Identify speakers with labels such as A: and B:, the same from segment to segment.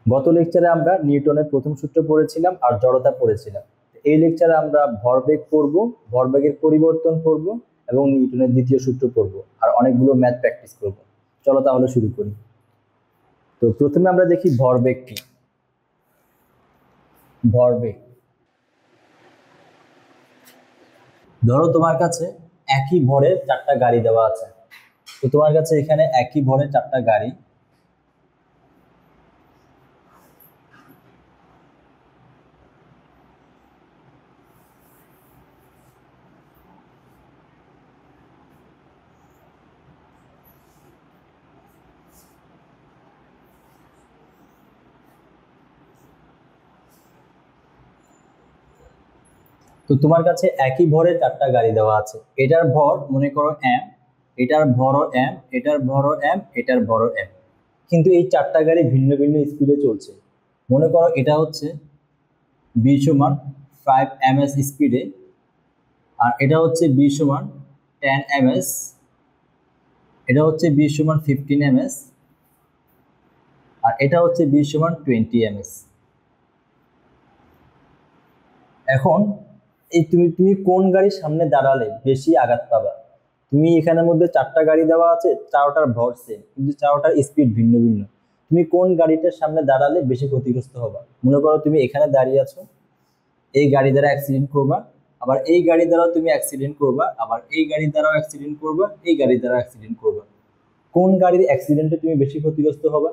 A: গত লেকচারে আমরা নিউটনের প্রথম সূত্র পড়েছিলাম আর জড়তা পড়েছিলাম। এই লেকচারে আমরা ভরবেগ পড়ব, ভরবেগের পরিবর্তন পড়ব এবং নিউটনের দ্বিতীয় সূত্র পড়ব আর অনেকগুলো ম্যাথ প্র্যাকটিস করব। চলো তাহলে শুরু করি। তো প্রথমে আমরা দেখি ভরবেগ কি। ভরবেগ, ধরো তোমার কাছে একই ভরের চারটা গাড়ি দেওয়া আছে। তো তোমার কাছে এখানে একই ভরের চারটা গাড়ি, তো তোমার কাছে একই ভরের চারটা গাড়ি দেওয়া আছে। এটার ভর মনে করো এম, এটার ভরও এম, এটার ভরও এম, এটার ভরও এম। কিন্তু এই চারটা গাড়ি ভিন্ন ভিন্ন স্পিডে চলছে। মনে করো এটা হচ্ছে বি সমান 5 ms স্পিডে, আর এটা হচ্ছে বি সমান 10 ms, এটা হচ্ছে বি সমান 15 ms, আর এটা হচ্ছে বি সমান 20 ms। এখন এই তুমি তুমি কোন গাড়ির সামনে দাঁড়ালে বেশি আঘাত পাবা? তুমি এখানের মধ্যে চারটা গাড়ি দেওয়া আছে, চারটার ভর সেম কিন্তু চারটার স্পিড ভিন্ন ভিন্ন। তুমি কোন গাড়িটার সামনে দাঁড়ালে বেশি ক্ষতিগ্রস্ত হবা? মনে করো তুমি এখানে দাঁড়িয়ে আছো, এই গাড়ি দ্বারা অ্যাক্সিডেন্ট করবা, আবার এই গাড়ি দ্বারাও তুমি অ্যাক্সিডেন্ট করবা, আবার এই গাড়ি দ্বারাও অ্যাক্সিডেন্ট করবা, এই গাড়ি দ্বারাও অ্যাক্সিডেন্ট করবা। কোন গাড়ির অ্যাক্সিডেন্টে তুমি বেশি ক্ষতিগ্রস্ত হবা?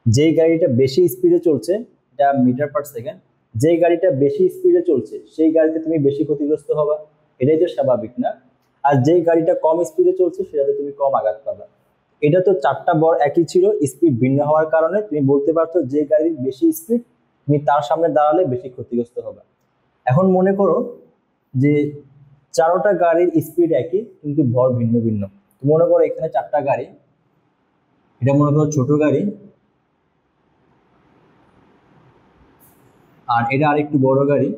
A: যেই গাড়িটা বেশি স্পিডে চলছে, এটা মিটার পার সেকেন্ড, যেই গাড়িটা বেশি স্পিডে চলছে সেই গাড়িতে তুমি বেশি ক্ষতিগ্রস্ত হবা। এটাই তো স্বাভাবিক না? আর যেই গাড়িটা কম স্পিডে চলছে সেটাতে তুমি কম আঘাত পাবা। এটা তো চারটা বর একই ছিল, স্পিড ভিন্ন হওয়ার কারণে তুমি বলতে পারছো যে গাড়ির বেশি স্পিড তুমি তার সামনে দাঁড়ালে বেশি ক্ষতিগ্রস্ত হবে। এখন মনে করো যে চারোটা গাড়ির স্পিড একই কিন্তু ভর ভিন্ন ভিন্ন। মনে করো এখানে চারটা গাড়ি, এটা মনে করো ছোট গাড়ি, আর এটা আরেকটু বড় গাড়ি,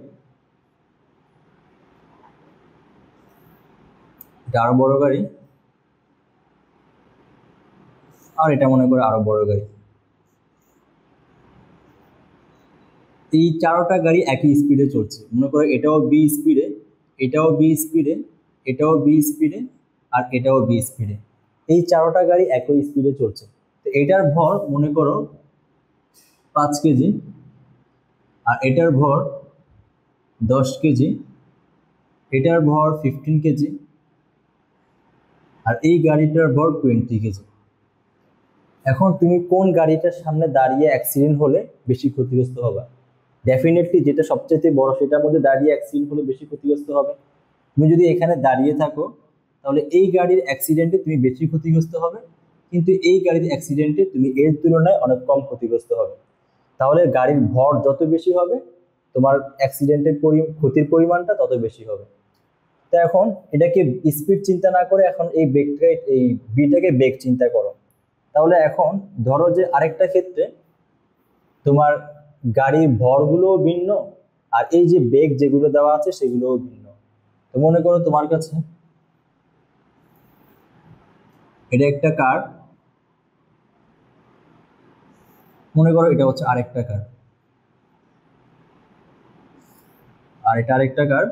A: এটা আরো বড় গাড়ি, আর এটা মনে করো আরো বড় গাড়ি। এই চারোটা গাড়ি একই স্পিডে চলছে। মনে করো এটাও বি স্পিডে, এটাও বি স্পিডে, এটাও বি স্পিডে, আর এটাও বি স্পিডে। এই চারোটা গাড়ি একই স্পিডে চলছে। তো এটার ভর মনে করো 5 কেজি, আর এটার ভর 10 কেজি, এটার ভর 15 কেজি, আর এই গাড়িটার ভর 20 কেজি। এখন তুমি কোন গাড়িটার সামনে দাঁড়িয়ে অ্যাক্সিডেন্ট হলে বেশি ক্ষতিগ্রস্ত হবে? ডেফিনেটলি যেটা সবচেয়ে বড় সেটার মধ্যে দাঁড়িয়ে অ্যাক্সিডেন্ট হলে বেশি ক্ষতিগ্রস্ত হবে। তুমি যদি এখানে দাঁড়িয়ে থাকো তাহলে এই গাড়ির অ্যাক্সিডেন্টে তুমি বেশি ক্ষতিগ্রস্ত হবে, কিন্তু এই গাড়ির অ্যাক্সিডেন্টে তুমি এর তুলনায় অনেক কম ক্ষতিগ্রস্ত হবে। তাহলে গাড়ির ভর যত বেশি হবে তোমার অ্যাক্সিডেন্টের ক্ষতির পরিমাণটা তত বেশি হবে। তো এখন এটাকে স্পিড চিন্তা না করে এখন এই বেগটাকে, এই বিটাকে বেগ চিন্তা করো। তাহলে এখন ধরো যে আরেকটা ক্ষেত্রে তোমার গাড়ির ভরগুলোও ভিন্ন, আর এই যে বেগ যেগুলো দেওয়া আছে সেগুলোও ভিন্ন। তো মনে করো তোমার কাছে এটা একটা কার, মনে করো এটা হচ্ছে আরেকটা কার, আর এটা আরেকটা কার।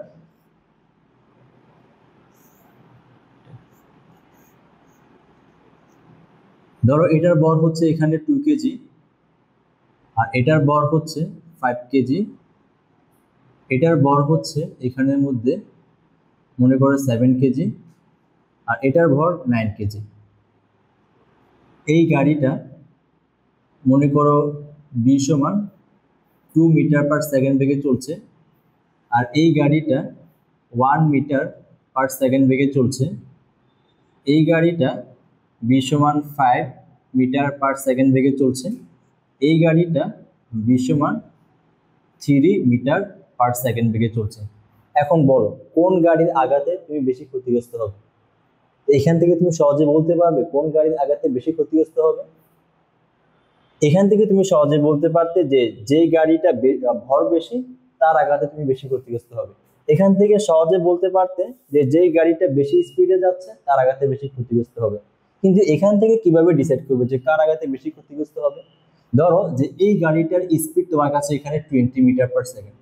A: ধরো এটার বর হচ্ছে এখানে 2 কেজি, আর এটার বর হচ্ছে 5 কেজি, এটার বর হচ্ছে এখানের মধ্যে মনে করো 7 কেজি, আর এটার ভর 9 কেজি। এই গাড়িটা মনে করো বি সমান 2 মিটার পার সেকেন্ড বেগে চলছে, আর এই গাড়িটা 1 মিটার পার সেকেন্ড বেগে চলছে। এই গাড়িটা বি সমান 5 মিটার পার সেকেন্ড বেগে চলছে। এই গাড়িটা বি সমান 3 মিটার পার সেকেন্ড বেগে চলছে। এখন বলো কোন গাড়ির আঘাতে তুমি বেশি ক্ষতিগ্রস্ত হবে? এখান থেকে তুমি সহজে বলতে পারবে কোন গাড়ির আঘাতে বেশি ক্ষতিগ্রস্ত হবে? এখান থেকে তুমি সহজে বলতে পারতে যে যেই গাড়িটা ভর বেশি তার আঘাতে তুমি বেশি ক্ষতিগ্রস্ত হবে। এখান থেকে সহজে বলতে পারতে যে যেই গাড়িটা বেশি স্পিডে যাচ্ছে তার আঘাতে বেশি ক্ষতিগ্রস্ত হবে। কিন্তু এখান থেকে কিভাবে ডিসাইড করবে যে কার আঘাতে বেশি ক্ষতিগ্রস্ত হবে? ধরো যে এই গাড়িটার স্পিড তোমার কাছে এখানে 20 metre per second,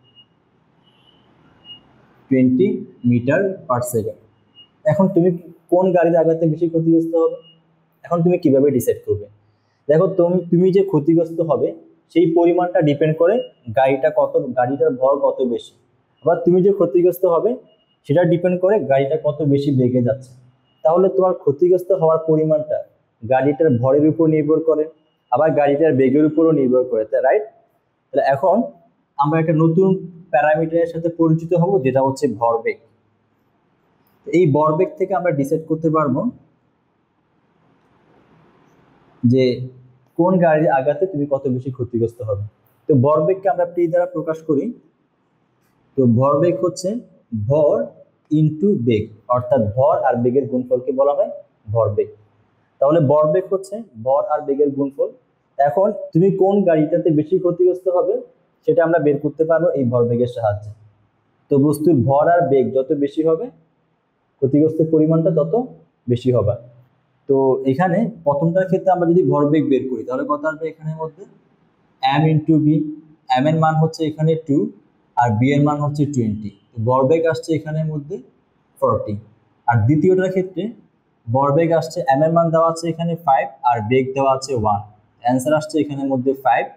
A: 20 metre per second. এখন তুমি কোন গাড়ির আঘাতে বেশি ক্ষতিগ্রস্ত হবে, এখন তুমি কিভাবে ডিসাইড করবে? দেখো তুমি তুমি যে ক্ষতিগ্রস্ত হবে সেই পরিমাণটা ডিপেন্ড করে গাড়িটার ভর কত বেশি। আবার তুমি যে ক্ষতিগ্রস্ত হবে সেটা ডিপেন্ড করে গাড়িটা কত বেশি বেগে যাচ্ছে। তাহলে তোমার ক্ষতিগ্রস্ত হওয়ার পরিমাণটা গাড়িটার ভরের উপর নির্ভর করে, আবার গাড়িটার বেগের উপরও নির্ভর করে, তাই রাইট? তাহলে এখন আমরা একটা নতুন প্যারামিটারের সাথে পরিচিত হব, যেটা হচ্ছে ভরবেগ। এই ভরবেগ থেকে আমরা ডিসাইড করতে পারবো যে কোন গাড়ির আঘাতে তুমি কত বেশি ক্ষতিগ্রস্ত হবে। তো ভরবেগকে আমরা পি দ্বারা প্রকাশ করি। তো ভরবেগ হচ্ছে ভর ইনটু বেগ, অর্থাৎ ভর আর বেগের গুণফলকে বলা হয় ভরবেগ। তাহলে ভরবেগ হচ্ছে ভর আর বেগের গুণফল। এখন তুমি কোন গাড়িটাতে বেশি ক্ষতিগ্রস্ত হবে সেটা আমরা বের করতে পারবো এই ভরবেগের সাহায্যে। তো বস্তুর ভর আর বেগ যত বেশি হবে ক্ষতিগ্রস্তের পরিমাণটা তত বেশি হবে। তো এখানে প্রথমটার ক্ষেত্রে আমরা যদি ভরবেগ বের করি তাহলে কত আসবে এখানের মধ্যে, এম ইন্টু বি। এম এর মান হচ্ছে এখানে 2 আর বি এর মান হচ্ছে 20। ভরবেগ আসছে এখানের মধ্যে 40। আর দ্বিতীয়টার ক্ষেত্রে ভরবেগ আসছে, এম এর মান দেওয়া আছে এখানে 5 আর বেগ দেওয়া আছে 1। অ্যান্সার আসছে এখানের মধ্যে 5।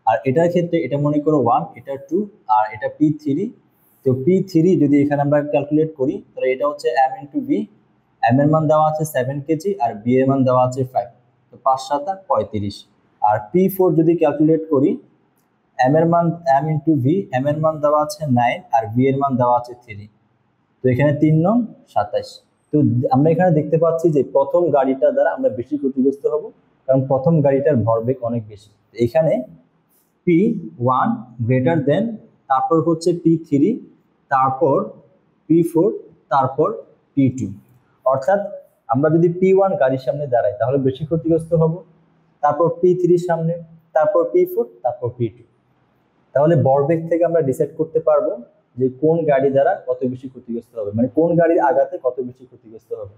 A: আর এটার ক্ষেত্রে এটা মনে করো 1, এটা 2 আর এটা P3। তো P3 যদি এখানে আমরা ক্যালকুলেট করি তাহলে এটা হচ্ছে এম ইন্টু বি। এম এর মান দেওয়া আছে 7 কেজি আর বি এর মান দেওয়া আছে 5। তো 5 7 35। আর P4 যদি ক্যালকুলেট করি, এম এর মান এম ইন্টু ভি, এম এর মান দেওয়া আছে 9 আর ভি এর মান দেওয়া আছে 3। তো এখানে 3 9 27। তো আমরা এখানে দেখতে পাচ্ছি যে প্রথম গাড়িটা দ্বারা আমরা বেশি ক্ষতিগ্রস্ত হব, কারণ প্রথম গাড়িটার ভরবেগ অনেক বেশি। এখানে P1 গ্রেটার দেন, তারপর হচ্ছে P3, তারপর P4, তারপর P2। অর্থাৎ আমরা যদি P1 গাড়ির সামনে দাঁড়াই তাহলে বেশি ক্ষতিগ্রস্ত হব, তারপর P3 সামনে, তারপর P4, তারপর P2। তাহলে ভরবেগ থেকে আমরা ডিসাইড করতে পারবো যে কোন গাড়ি দ্বারা কত বেশি ক্ষতিগ্রস্ত হবে, মানে কোন গাড়ির আঘাতে কত বেশি ক্ষতিগ্রস্ত হবে।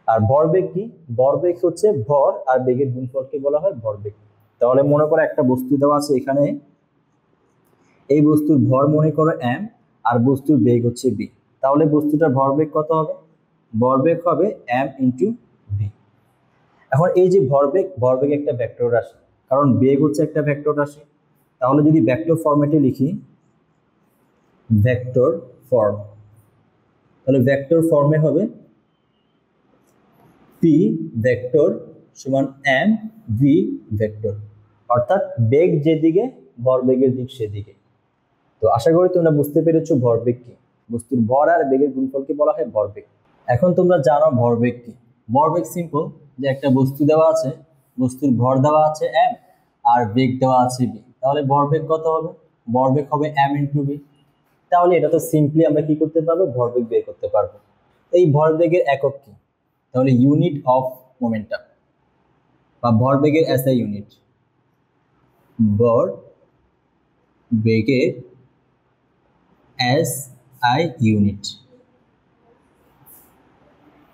A: আর ভরবেগ কি? ভরবেগ হচ্ছে ভর আর বেগের গুণফলকে বলা হয় ভরবেগ। তাহলে মনে করো একটা বস্তু দেওয়া আছে এখানে, এই বস্তুর ভর মনে করো এম আর বস্তুর বেগ হচ্ছে বি। তাহলে বস্তুটার ভরবেগ কত হবে? ভরবেগ হবে এম ইন্টু বি। এখন এই যে ভরবেগ, ভরবেগ একটা ভেক্টর রাশি, কারণ বেগ হচ্ছে একটা ভেক্টর রাশি। তাহলে যদি ভেক্টর ফরম্যাটে লিখি, ভেক্টর ফর্ম, তাহলে ভেক্টর ফর্মে হবে পি ভেক্টর সমান এম ভি ভেক্টর, অর্থাৎ বেগ যেদিকে ভরবেগের দিক সেদিকে। তো আশা করি তোমরা বুঝতে পেরেছো ভরবেগ কি। বস্তুর ভর আর বেগের গুণফলকে বলা হয় ভরবেগ। এখন তোমরা জানো ভরবেগ কি। ভরবেগ সিম্পল, যে একটা বস্তু দেওয়া আছে, বস্তুর ভর দেওয়া আছে এম আর বেগ দেওয়া আছে বি, তাহলে ভরবেগ কত হবে? ভরবেগ হবে এম ইন্টু বি। তাহলে এটা তো সিম্পলি আমরা কি করতে পারবো, ভরবেগ বের করতে পারবো। এই ভরবেগের একক কি? তাহলে ইউনিট অফ মোমেন্টাম বা ভরবেগের এসআই ইউনিট, ভর বেগের এসআই ইউনিট।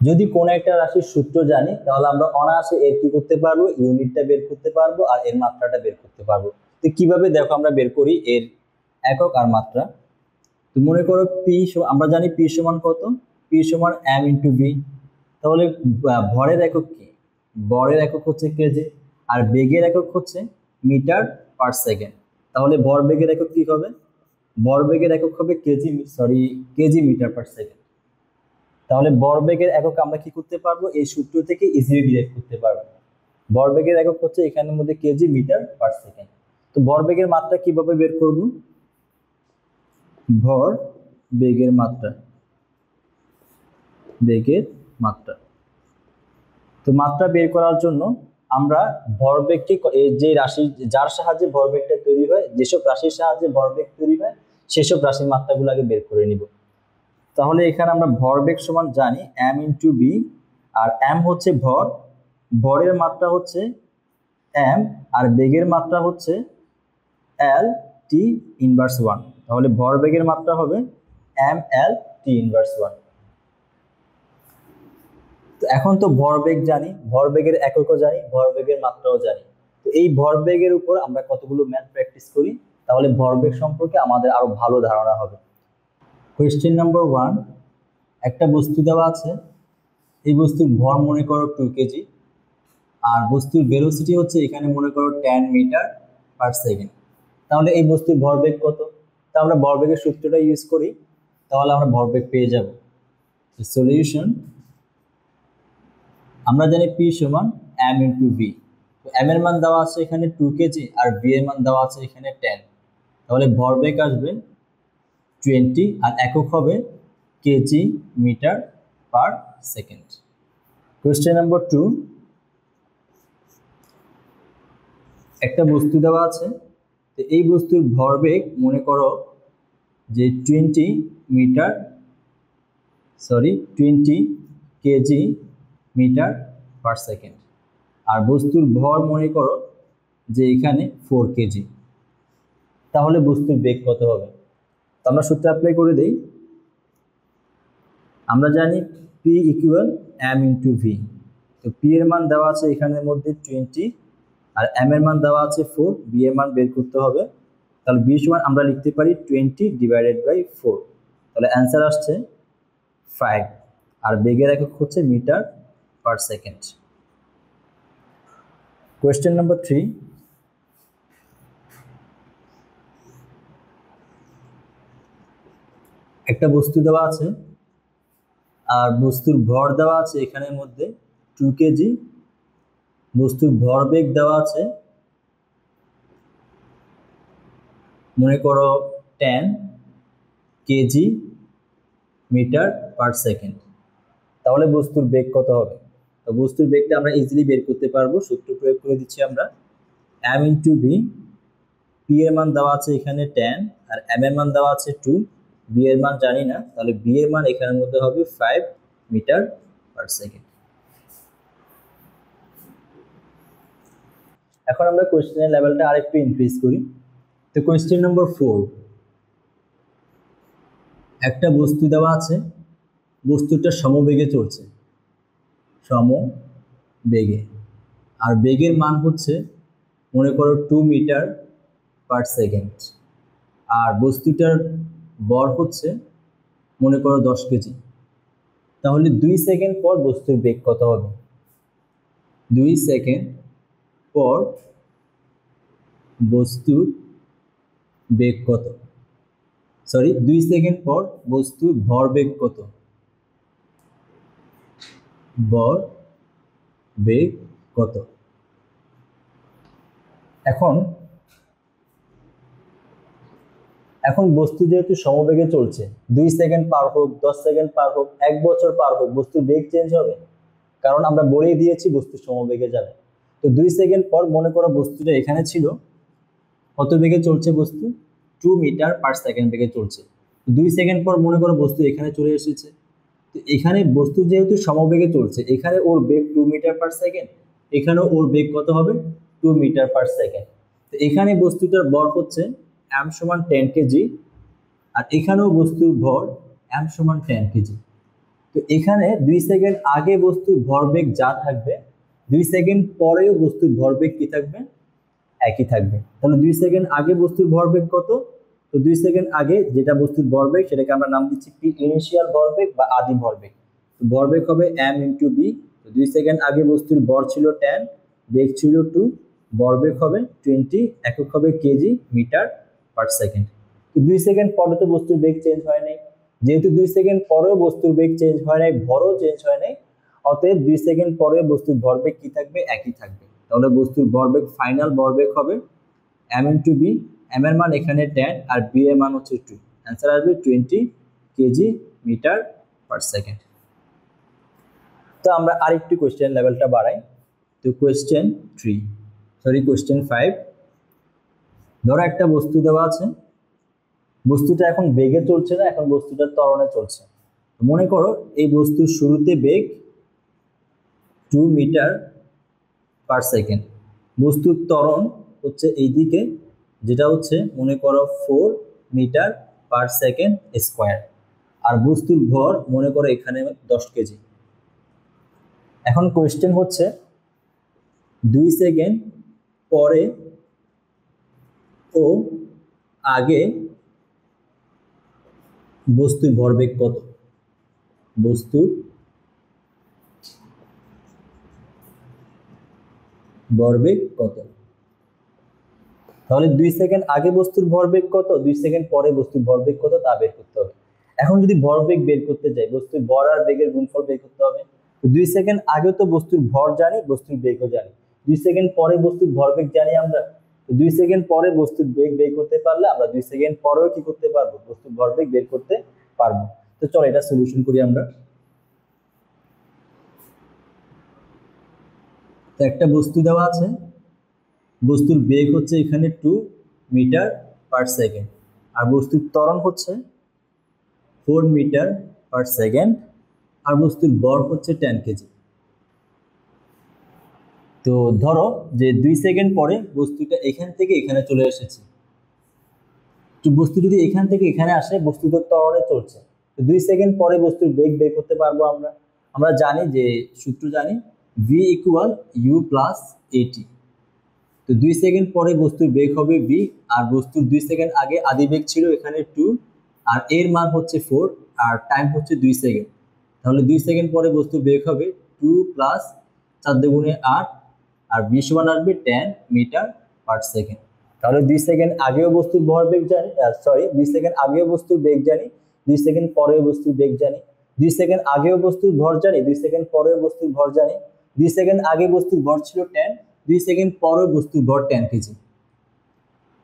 A: যদি কোন একটা রাশির সূত্র জানি তাহলে আমরা অনায়াসে এর কি করতে পারবো, ইউনিটটা বের করতে পারবো আর এর মাত্রাটা বের করতে পারবো। তো কিভাবে দেখো আমরা বের করি এর একক আর মাত্রা। তো মনে করো পি, আমরা জানি পি সমান কত, পি সমান এম ইন্টু বি। তাহলে ভরের একক কি? ভরের একক হচ্ছে কেজি আর বেগের একক হচ্ছে মিটার পার সেকেন্ড। তাহলে ভর বেগের একক কি হবে? ভর বেগের একক হবে কেজি মিটার পার সেকেন্ড। তাহলে ভরবেগের একক আমরা কি করতে পারবো, এই সূত্র থেকে ইজিলি ডিরাইভ করতে পারবো। ভরবেগের একক হচ্ছে এখানের মধ্যে কেজি মিটার পার সেকেন্ড। তো ভরবেগের মাত্রা কিভাবে বের করব? ভর বেগের মাত্রা, বেগের মাত্রা। তো মাত্রা বের করার জন্য আমরা ভরবেগকে, যে রাশি যার সাহায্যে ভরবেগটা তৈরি হয়, যেসব রাশির সাহায্যে ভরবেগ তৈরি হয় সেসব রাশির মাত্রাগুলো আগে বের করে নিব। তাহলে এখানে আমরা ভরবেগ সমান জানি এম ইন্টু বি, আর এম হচ্ছে ভর, ভরের মাত্রা হচ্ছে এম আর বেগের মাত্রা হচ্ছে এল টি ইনভার্স 1। তাহলে ভরবেগের মাত্রা হবে এম এল টি ইনভার্স 1। তো এখন তো ভরবেগ জানি, ভরবেগের এককও জানি, ভরবেগের মাত্রাও জানি। তো এই ভরবেগের উপর আমরা কতগুলো ম্যাথ প্র্যাকটিস করি, তাহলে ভরবেগ সম্পর্কে আমাদের আরো ভালো ধারণা হবে। কোয়েশ্চেন নাম্বার 1, একটা বস্তু দেওয়া আছে, এই বস্তুর ভর মনে করো 2 কেজি, আর বস্তুর ভেলোসিটি হচ্ছে এখানে মনে করো 10 মিটার পার সেকেন্ড। তাহলে এই বস্তুর ভরবেগ কত? তা আমরা ভরবেগের সূত্রটা ইউজ করি, তাহলে আমরা ভরবেগ পেয়ে যাব। সলিউশন, আমরা জানি P সমান m ইন্টু ভি। তো m এর মান দেওয়া আছে এখানে 2 কেজি আর v এর মান দেওয়া আছে এখানে 10, তাহলে ভরবেগ আসবে 20 আর একক হবে kg metre per second. Question number 2, একটা বস্তু দেওয়া আছে, তো এই বস্তুর ভরবেগ মনে করো যে 20 কেজি মিটার পার সেকেন্ড, আর বস্তুর ভর মনে করো যে এখানে 4 কেজি। তাহলে বস্তুর বেগ কত হবে? তো আমরা সূত্র অ্যাপ্লাই করে দেই। আমরা জানি P equal m into V. তো P এর মান দেওয়া আছে এখানের মধ্যে 20 আর m এর মান দেওয়া আছে 4, b এর মান বের করতে হবে। তাহলে b সমান আমরা লিখতে পারি 20 ডিভাইডেড বাই 4, তাহলে অ্যান্সার আসছে 5, আর বেগের একক হচ্ছে metre per second. Question number 3, একটা বস্তু দেওয়া আছে আর বস্তুর ভর দেওয়া আছে এখানের মধ্যে 2 কেজি, বস্তুর ভরবেগ দেওয়া আছে মনে করো 10 কেজি মিটার পার সেকেন্ড। তাহলে বস্তুর বেগ কত হবে? তো বস্তুর বেগটা আমরা ইজিলি বের করতে পারবো, সূত্র প্রয়োগ করে দিচ্ছি আমরা। m ইন্টু ভি, p এর মান দেওয়া আছে এখানে 10 আর m এর মান দেওয়া আছে 2, b এর মান জানি না, তাহলে b এর মান এখানের মধ্যে হবে 5 মিটার পার সেকেন্ড। এখন আমরা কোয়েশ্চেনের লেভেলটা আরেকটু ইনক্রিজ করি। তো কোয়েশ্চেন নাম্বার 4, একটা বস্তু দেওয়া আছে, বস্তুটা সমবেগে চলছে, সমবেগে, আর বেগের মান হচ্ছে মনে করো 2 মিটার পার সেকেন্ড, আর বস্তুটার ভর হচ্ছে মনে করো 10 কেজি। তাহলে 2 সেকেন্ড পর বস্তুর বেগ কত হবে? 2 সেকেন্ড পর বস্তুর বেগ কত? 2 সেকেন্ড পর বস্তুর ভরবেগ কত? ভরবেগ কত? এখন বস্তু যেহেতু সমবেগে চলছে, 2 সেকেন্ড পার হোক, 10 সেকেন্ড পার হোক, 1 বছর পার হোক, বস্তুর বেগ চেঞ্জ হবে, কারণ আমরা বলেই দিয়েছি বস্তু সমবেগে যাবে। তো 2 সেকেন্ড পর মনে করো বস্তুটা এখানে ছিল, কত বেগে চলছে বস্তু? 2 মিটার পার সেকেন্ড বেগে চলছে। 2 সেকেন্ড পর মনে করো বস্তু এখানে চলে এসেছে, তো এখানে বস্তু যেহেতু সমবেগে চলছে, এখানে ওর বেগ 2 মিটার পার সেকেন্ড, এখানেও ওর বেগ কত হবে? 2 মিটার পার সেকেন্ড। তো এখানে বস্তুটার ভর হচ্ছে m সমান 10 কেজি, আর এখানেও বস্তুর ভর m সমান 10 কেজি। তো এখানে 2 সেকেন্ড আগে বস্তুর ভরবেগ যা থাকবে, 2 সেকেন্ড পরেও বস্তুর ভরবেগ কি থাকবে? একই থাকবে। তাহলে 2 সেকেন্ড আগে বস্তুর ভরবেগ কত? তো 2 সেকেন্ড আগে যেটা বস্তুর ভরবেগ সেটাকে আমরা নাম দিচ্ছি P ইনিশিয়াল ভরবেগ বা আদি ভরবেগ। তো ভরবেগ হবে m ইন্টু b। তো 2 সেকেন্ড আগে বস্তুর ভর ছিল 10, বেগ ছিল 2, ভরবেগ হবে 20, একক হবে কেজি মিটার পার সেকেন্ড। তো 2 সেকেন্ড পরে তো বস্তুর বেগ চেঞ্জ হয় নাই, যেহেতু 2 সেকেন্ড পরেও বস্তুর বেগ চেঞ্জ হয় নাই, ভরও চেঞ্জ হয় নাই, অতএব 2 সেকেন্ড পরে বস্তুর ভরবেগ কি থাকবে? একই থাকবে। তাহলে বস্তুর ভরবেগ, ফাইনাল ভরবেগ হবে m ইন্টু b, m এর মান এখানে 10 আর b এর মান হচ্ছে 2, অ্যান্সার আসবে 20 কেজি মিটার পার সেকেন্ড। তো আমরা আরেকটু কোয়েশ্চেন লেভেলটা বাড়াই। তো কোয়েশ্চেন 5, ধরো একটা বস্তু দেওয়া আছে, বস্তুটা এখন বেগে চলছে না, এখন বস্তুটা ত্বরণে চলছে। মনে করো এই বস্তুর শুরুতে বেগ 2 মিটার পার সেকেন্ড, বস্তুর ত্বরণ হচ্ছে এইদিকে, যেটা হচ্ছে মনে করো 4 মিটার পার সেকেন্ড স্কোয়ার, আর বস্তুর ভর মনে করো এখানে 10 কেজি। এখন কোয়েশ্চেন হচ্ছে 2 সেকেন্ড পরে ও আগে বস্তুর ভরবেগ কত? বস্তুর ভরবেগ কত? তাহলে 2 সেকেন্ড আগে বস্তুর ভরবেগ কত, 2 সেকেন্ড পরে বস্তুর ভরবেগ কত তা বের করতে হবে। এখন যদি ভরবেগ বের করতে যাই, বস্তুর ভর আর বেগের গুণফল বের করতে হবে। তো 2 সেকেন্ড আগে তো বস্তুর ভর জানি, বস্তুর বেগও জানি। 2 সেকেন্ড পরে বস্তুর ভরবেগ জানি আমরা। তো 2 সেকেন্ড পরে বস্তুর বেগ বের করতে পারলে আমরা 2 সেকেন্ড পরেও কি করতে পারবো? বস্তুর ভরবেগ বের করতে পারবো। তো চলো এটা সলিউশন করি আমরা। তো একটা বস্তু দেওয়া আছে, বস্তুর বেগ হচ্ছে এখানে 2 মিটার পার সেকেন্ড, আর বস্তুর ত্বরণ হচ্ছে 4 মিটার পার সেকেন্ড, আর বস্তুর ভর হচ্ছে 10 কেজি। তো ধরো যে 2 সেকেন্ড পরে বস্তুটা এখান থেকে এখানে চলে এসেছে। তো বস্তু যদি এখান থেকে এখানে আসে, বস্তু তো ত্বরণে চলছে। তো 2 সেকেন্ড পরে বস্তুর বেগ বের করতে পারবো আমরা। আমরা জানি যে সূত্র জানি v equal u plus at। তো 2 সেকেন্ড পরে বস্তুর বেগ হবে v, আর বস্তুর 2 সেকেন্ড আগে আদি বেগ ছিল এখানে 2, আর এর মান হচ্ছে 4, আর টাইম হচ্ছে 2 সেকেন্ড। তাহলে 2 সেকেন্ড পরে বস্তুর বেগ হবে 2 প্লাস 4 দুগুণে 8, আর v সমান আসবে 10 মিটার পার সেকেন্ড। তাহলে 2 সেকেন্ড আগেও বস্তুর ভরবেগ জানি, 2 সেকেন্ড আগেও বস্তুর বেগ জানি, 2 সেকেন্ড পরেও বস্তুর বেগ জানি। 2 সেকেন্ড আগেও বস্তুর ভর জানি, 2 সেকেন্ড পরেও বস্তুর ভর জানি। 2 সেকেন্ড আগে বস্তুর ভর ছিল 10, 2 সেকেন্ড পরেও বস্তুর ভর 10 কেজি।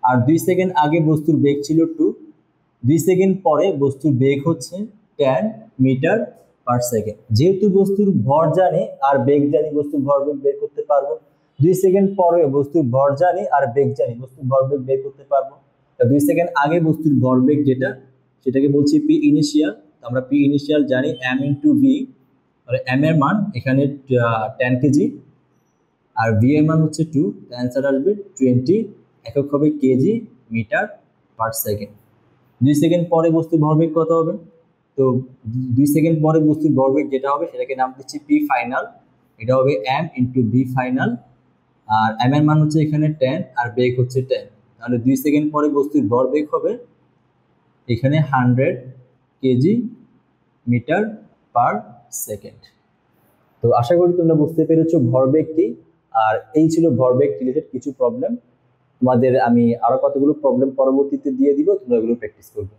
A: আর 2 সেকেন্ড আগে বস্তুর বেগ ছিল 2, 2 সেকেন্ড পরে বস্তুর বেগ হচ্ছে 10 মিটার পার সেকেন্ড। যেহেতু বস্তুর ভর জানি আর বেগ জানি, বস্তুর ভরবেগ বের করতে পারবো। 2 সেকেন্ড পরে বস্তুর ভর জানি আর বেগ জানি, বস্তুর ভরবেগ বের করতে পারবো। 2 সেকেন্ড আগে বস্তুর ভরবেগ যেটা, সেটাকে বলছি পি ইনিশিয়াল। আমরা পি ইনিশিয়াল জানি m ইন্টু ভি, তাহলে m এর মান এখানে 10 কেজি, আর ভি এর মান হচ্ছে 2, অ্যান্সার আসবে 20, একক হবে kg metre per second. 2 second পরে বস্তুর ভরবেগ কত হবে? তো 2 সেকেন্ড পরে বস্তুর ভরবেগ যেটা হবে সেটাকে নাম দিচ্ছি পি ফাইনাল। এটা হবে m ইন্টু ভি ফাইনাল, আর m এর মান হচ্ছে এখানে 10 আর বেগ হচ্ছে 10। তাহলে 2 সেকেন্ড পরে বস্তুর ভরবেগ হবে এখানে 100 কেজি মিটার পার সেকেন্ড। তো আশা করি তোমরা বুঝতে পেরেছো ভরবেগ কি। আর এই ছিল ভরবেগ রিলেটেড কিছু প্রবলেম। তোমাদের আমি আরো কতগুলো প্রবলেম পরবর্তীতে দিয়ে দিব, তোমরা এগুলো প্র্যাকটিস করবে।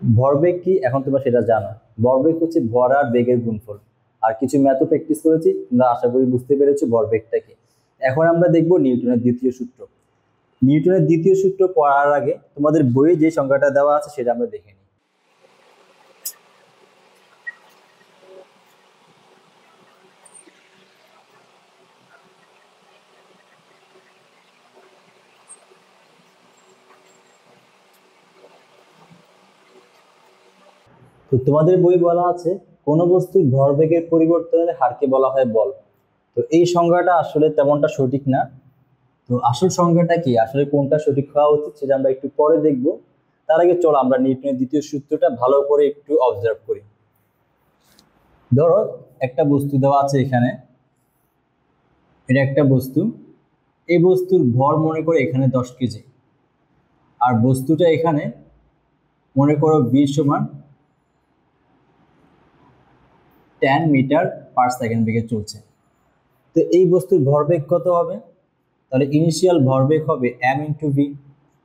A: ভরবেগ কি এখন তোমরা সেটা জানো। ভরবেগ হচ্ছে ভর আর বেগের গুণফল। আর কিছু ম্যাথও প্র্যাকটিস করেছি, তোমরা আশা করি বুঝতে পেরেছো ভরবেগটা কি। এখন আমরা দেখব নিউটনের দ্বিতীয় সূত্র। নিউটনের দ্বিতীয় সূত্র পড়ার আগে তোমাদের বইয়ে যে সংখ্যাটা দেওয়া আছে সেটা আমরা দেখে নিই। তো তোমাদের বই বলা আছে কোন বস্তুর ভরবেগের পরিবর্তনের হারকে বলা হয় বল। তো এই সংজ্ঞাটা আসলে তেমনটা সঠিক না। তো আসল সংজ্ঞাটা কি, আসলে কোনটা সঠিক হওয়া উচিত সেটা আমরা একটু পরে দেখব। তার আগে চলো আমরা নিউটনের দ্বিতীয় সূত্রটা ভালো করে একটু অবজার্ভ করি। ধরো একটা বস্তু দেওয়া আছে এখানে, এটা একটা বস্তু। এই বস্তুর ভর মনে করে এখানে 10 কেজি, আর বস্তুটা এখানে মনে করো 20 সমান 10 মিটার পার সেকেন্ড বেগে চলছে। তো এই বস্তুর ভরবেগ কত হবে? তাহলে ইনিশিয়াল ভরবেগ হবে m ইন্টু ভি।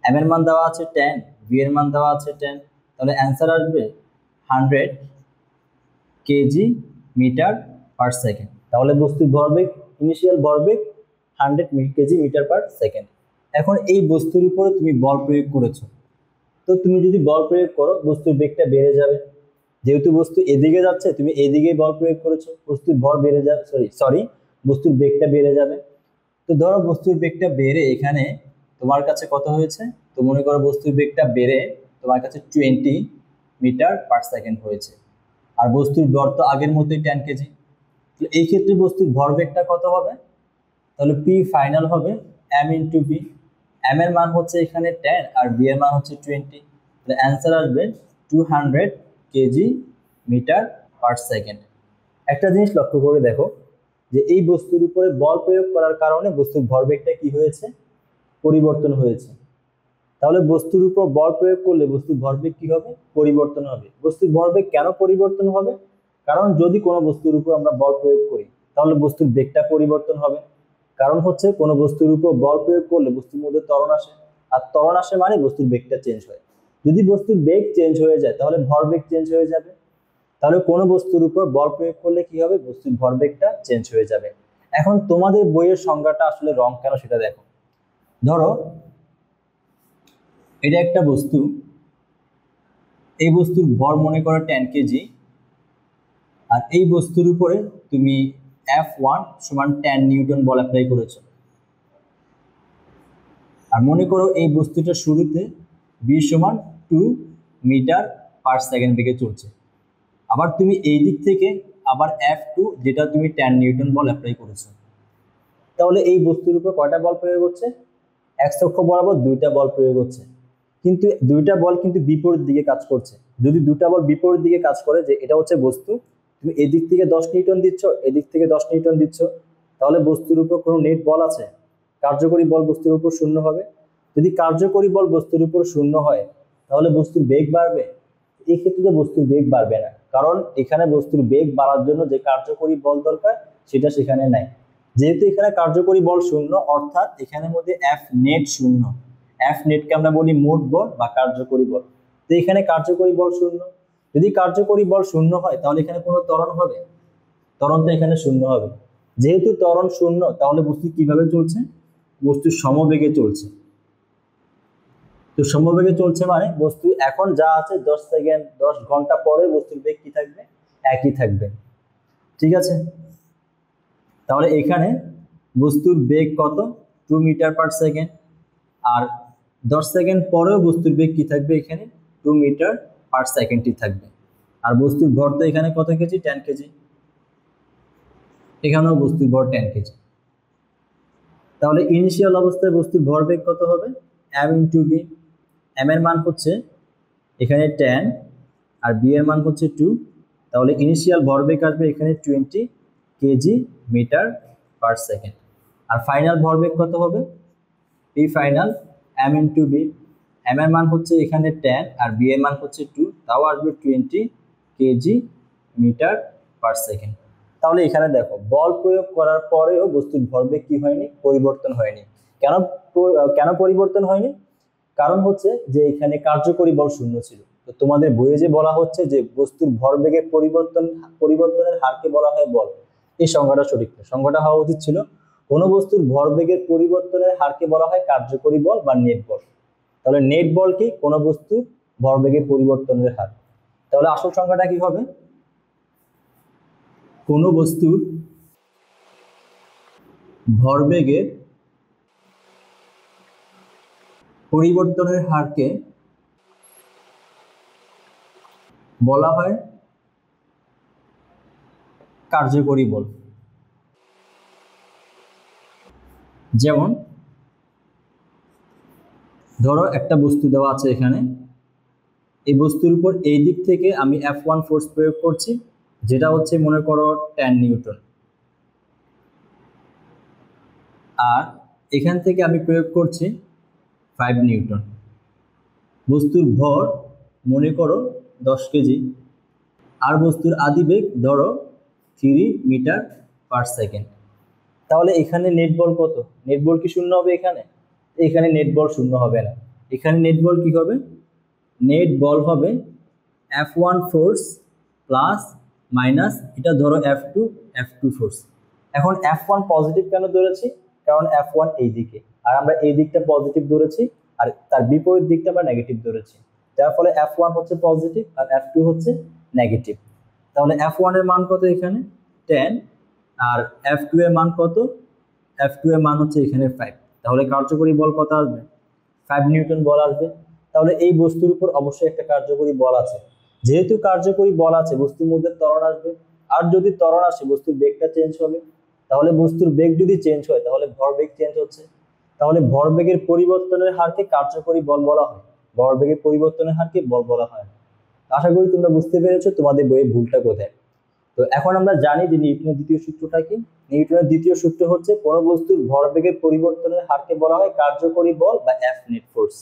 A: m এর মান দেওয়া আছে 10, ভি এর মান দেওয়া আছে 10, তাহলে অ্যান্সার আসবে 100 কেজি মিটার পার সেকেন্ড। তাহলে বস্তুর ভরবেগ, ইনিশিয়াল ভরবেগ 100 কেজি মিটার পার সেকেন্ড। এখন এই বস্তুর উপরে তুমি বল প্রয়োগ করেছো, তো তুমি যদি বল প্রয়োগ করো বস্তুর বেগটা বেড়ে যাবে। যেহেতু বস্তু এদিকে যাচ্ছে, তুমি এদিকে বল প্রয়োগ করেছো, বস্তুর ভর বেড়ে যাবে, সরি বস্তুর বেগটা বেড়ে যাবে। তো ধরো বস্তুর বেগটা বেড়ে এখানে তোমার কাছে কত হয়েছে? তো মনে করো বস্তুর বেগটা বেড়ে তোমার কাছে 20 মিটার পার সেকেন্ড হয়েছে, আর বস্তুর ভর তো আগের মতোই 10 কেজি। তো এই ক্ষেত্রে বস্তুর ভরবেগটা কত হবে? তাহলে পি ফাইনাল হবে m ইন্টু ভি। m এর মান হচ্ছে এখানে 10 আর v এর মান হচ্ছে 20, তাহলে অ্যান্সার আসবে 200 কেজি মিটার পার সেকেন্ড। একটা জিনিস লক্ষ্য করে দেখো যে এই বস্তুর উপরে বল প্রয়োগ করার কারণে বস্তুর ভরবেগটা কি হয়েছে, পরিবর্তন হয়েছে। তাহলে বস্তুর উপর বল প্রয়োগ করলে বস্তুর ভরবেগ কি হবে, পরিবর্তন হবে। বস্তুর ভরবেগ কেন পরিবর্তন হবে, কারণ যদি কোনো বস্তুর উপর আমরা বল প্রয়োগ করি তাহলে বস্তুর বেগটা পরিবর্তন হবে। কারণ হচ্ছে কোনো বস্তুর উপর বল প্রয়োগ করলে বস্তুর মধ্যে ত্বরণ আসে, আর ত্বরণ আসে মানে বস্তুর বেগটা চেঞ্জ হয়। যদি বস্তুর বেগ চেঞ্জ হয়ে যায় তাহলে ভরবেগ চেঞ্জ হয়ে যাবে। তাহলে কোনো বস্তুর উপর বল প্রয়োগ করলে কি হবে, বস্তুর ভরবেগটা চেঞ্জ হয়ে যাবে। এখন তোমাদের বইয়ের সংজ্ঞাটা আসলে রং কেন সেটা দেখো। ধরো এটা একটা বস্তু, এই বস্তুর ভর মনে করো 10 কেজি, আর এই বস্তুর উপরে তুমি F1 সমান 10 নিউটন বল অ্যাপ্লাই করেছো। আর মনে করো এই বস্তুটা শুরুতে v সমান 2 মিটার পার সেকেন্ড বেগে চলছে। আবার তুমি এই দিক থেকে আবার F2 যেটা তুমি 10 নিউটন বল অ্যাপ্লাই করেছো। তাহলে এই বস্তুর উপর কয়টা বল প্রয়োগ হচ্ছে, x অক্ষ বরাবর 2টা বল প্রয়োগ হচ্ছে। কিন্তু 2টা বল কিন্তু বিপরীত দিকে কাজ করছে। যদি 2টা বল বিপরীত দিকে কাজ করে, যে এটা হচ্ছে বস্তু, তুমি এদিক থেকে 10 নিউটন দিচ্ছ, এদিক থেকে 10 নিউটন দিচ্ছ, তাহলে বস্তুর উপর কোনো নেট বল আছে, কার্যকরী বল বস্তুর উপর শূন্য হবে। যদি কার্যকরী বল বস্তুর উপর শূন্য হয় তাহলে বস্তুর বেগ বাড়বে, এই ক্ষেত্রে বস্তুর বেগ বাড়বে না, কারণ এখানে বস্তুর বেগ বাড়ার জন্য যে কার্যকরী বল দরকার সেটা সেখানে নাই। যেহেতু এখানে কার্যকরী বল শূন্য, অর্থাৎ এখানের মধ্যে F নেট শূন্য। F নেটকে আমরা বলি মোট বল বা কার্যকরী বল। তো এখানে কার্যকরী বল শূন্য। যদি কার্যকরী বল শূন্য হয় তাহলে এখানে কোনো ত্বরণ হবে, ত্বরণটা এখানে শূন্য হবে। যেহেতু ত্বরণ শূন্য তাহলে বস্তু কিভাবে চলছে, বস্তু সমবেগে চলছে। তো সমবেগে চলছে মানে বস্তু এখন যা আছে 10 সেকেন্ড 10 ঘন্টা পরে বস্তুর বেগ কি থাকবে, একই থাকবে। ঠিক আছে, তাহলে এখানে বস্তুর বেগ কত, 2 মিটার পার সেকেন্ড, আর 10 সেকেন্ড পরেও বস্তুর বেগ কি থাকবে, এখানে 2 মিটার পার সেকেন্ডই থাকবে। আর বস্তুর ভর তো এখানে কত কেজি, 10 কেজি, এখানেও বস্তুর ভর 10 কেজি। তাহলে ইনিশিয়াল অবস্থায় বস্তুর ভরবেগ কত হবে, m ইন্টু বি। m এর মান হচ্ছে এখানে 10 আর b এর মান হচ্ছে 2, তাহলে ইনিশিয়াল ভরবেগ আসবে এখানে 20 কেজি মিটার পার সেকেন্ড। আর ফাইনাল ভরবেগ কত হবে, এই final m into v. m এর মান হচ্ছে এখানে 10 আর b এর মান হচ্ছে 2, তাও আসবে 20 কেজি মিটার পার সেকেন্ড। তাহলে এখানে দেখো বল প্রয়োগ করার পরেও বস্তুর ভরবেগ কি হয়নি, পরিবর্তন হয়নি। কেন কেন পরিবর্তন হয়নি, কারণ হচ্ছে যে এখানে কার্যকরী বল শূন্য ছিল। তো তোমাদের বইয়ে যে বলা হচ্ছে যে বস্তুর ভরবেগের পরিবর্তনের হারকে বলা হয় বল, এই সংজ্ঞাটা সঠিক না। সংজ্ঞাটা হওয়া উচিত ছিল কোনো বস্তুর ভরবেগের পরিবর্তনের হারকে বলা হয় কার্যকরী বল বা নেট বল। তাহলে নেট বল কি, কোনো বস্তুর ভরবেগের পরিবর্তনের হার। তাহলে আসল সংখ্যাটা কি হবে, কোনো বস্তুর ভরবেগের পরিবর্তনের হারকে বলা হয় কার্যকরী বল। যেমন ধরো একটা বস্তু দেওয়া আছে এখানে, এই বস্তুর উপর এই দিক থেকে আমি F1 ফোর্স প্রয়োগ করছি, যেটা হচ্ছে মনে করো 10 নিউটন, আর এখান থেকে আমি প্রয়োগ করছি 5 নিউটন। বস্তুর ভর মনে করো 10 কেজি, আর বস্তুর আদিবেগ ধরো 3 মিটার পার সেকেন্ড। তাহলে এখানে নেট বল কত, নেট বল কি শূন্য হবে, এখানে এখানে নেট বল শূন্য হবে না। এখানে নেট বল কি হবে, নেট বল হবে F1 ফোর্স প্লাস মাইনাস এটা ধরো F2 ফোর্স। এখন F1 পজিটিভ কেন ধরেছি, কারণ F1 এই দিকে আর আমরা এই দিকটা পজিটিভ ধরেছি, আর তার বিপরীত দিকটা আমরা নেগেটিভ ধরেছি, যার ফলে F1 হচ্ছে পজিটিভ আর F2 হচ্ছে নেগেটিভ। তাহলে F1 এর মান কত, এখানে 10, আর F2 এর মান কত, F2 এর মান হচ্ছে এখানে 5। তাহলে কার্যকরী বল কত আসবে, 5 নিউটন বল আসবে। তাহলে এই বস্তুর উপর অবশ্যই একটা কার্যকরী বল আছে। যেহেতু কার্যকরী বল আছে বস্তুর মধ্যে ত্বরণ আসবে, আর যদি ত্বরণ আসে বস্তুর বেগটা চেঞ্জ হবে। তাহলে বস্তুর বেগ যদি চেঞ্জ হয় তাহলে ভরবেগ চেঞ্জ হচ্ছে। তাহলে ভরবেগের পরিবর্তনের হারকে কার্যকরী বল বলা হয়, ভরবেগের পরিবর্তনের হারকে বল বলা হয়। আশা করি তোমরা বুঝতে পেরেছো তোমাদের বইয়ে ভুলটা কোথায়। তো এখন আমরা জানি যে নিউটনের দ্বিতীয় সূত্রটা কি। নিউটনের দ্বিতীয় সূত্র হচ্ছে কোনো বস্তুর ভরবেগের পরিবর্তনের হারকে বলা হয় কার্যকরী বল বা এফ নেট ফোর্স।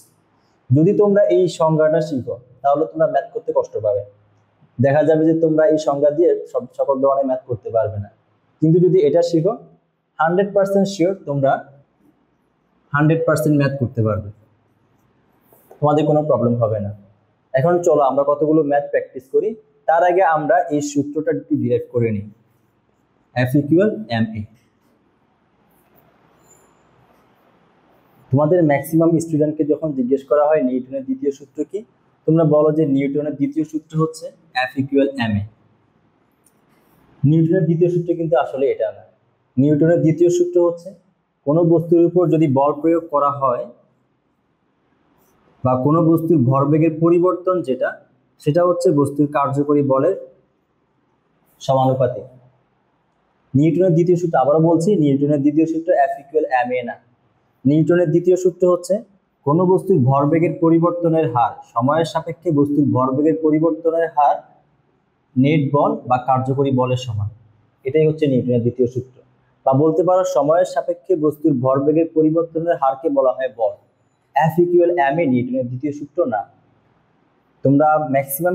A: যদি তোমরা এই সংজ্ঞাটা শিখো তাহলে তোমরা ম্যাথ করতে কষ্ট পাবে। দেখা যাবে যে তোমরা এই সংজ্ঞা দিয়ে সকল ধরনের ম্যাথ করতে পারবে না। কিন্তু যদি এটা শিখো 100% শিওর তোমরা 100% ম্যাথ করতে পারবে, তোমাদের কোনো প্রবলেম হবে না। এখন চলো আমরা কতগুলো ম্যাথ প্র্যাকটিস করি। তার আগে আমরা এই সূত্রটা একটু ডিরাইভ করে নিই। F equal ma। তোমাদের ম্যাক্সিমাম স্টুডেন্টকে যখন জিজ্ঞেস করা হয় নিউটনের দ্বিতীয় সূত্র কি, তোমরা বলো যে নিউটনের দ্বিতীয় সূত্র হচ্ছে F ইকুয়াল ma। নিউটনের দ্বিতীয় সূত্র কিন্তু আসলে এটা না। নিউটনের দ্বিতীয় সূত্র হচ্ছে কোনো বস্তুর উপর যদি বল প্রয়োগ করা হয় বা কোনো বস্তুর ভরবেগের পরিবর্তন যেটা, সেটা হচ্ছে বস্তুর কার্যকরী বলের সমানুপাতিক। নিউটনের দ্বিতীয় সূত্র, আবারও বলছি, নিউটনের দ্বিতীয় সূত্র F ইকুয়াল ma না। নিউটনের দ্বিতীয় সূত্র হচ্ছে কোনো বস্তুর ভরবেগের পরিবর্তনের হার, সময়ের সাপেক্ষে বস্তুর ভরবেগের পরিবর্তনের হার নেট বল বা কার্যকরী বলের সমান। এটাই হচ্ছে নিউটনের দ্বিতীয় সূত্র। বা বলতে পারো সময়ের সাপেক্ষে বস্তুর ভরবেগের পরিবর্তনের হারকে বলা হয় বল। F ইকুয়াল ma নিউটনের দ্বিতীয় সূত্র না। তোমরা ম্যাক্সিমাম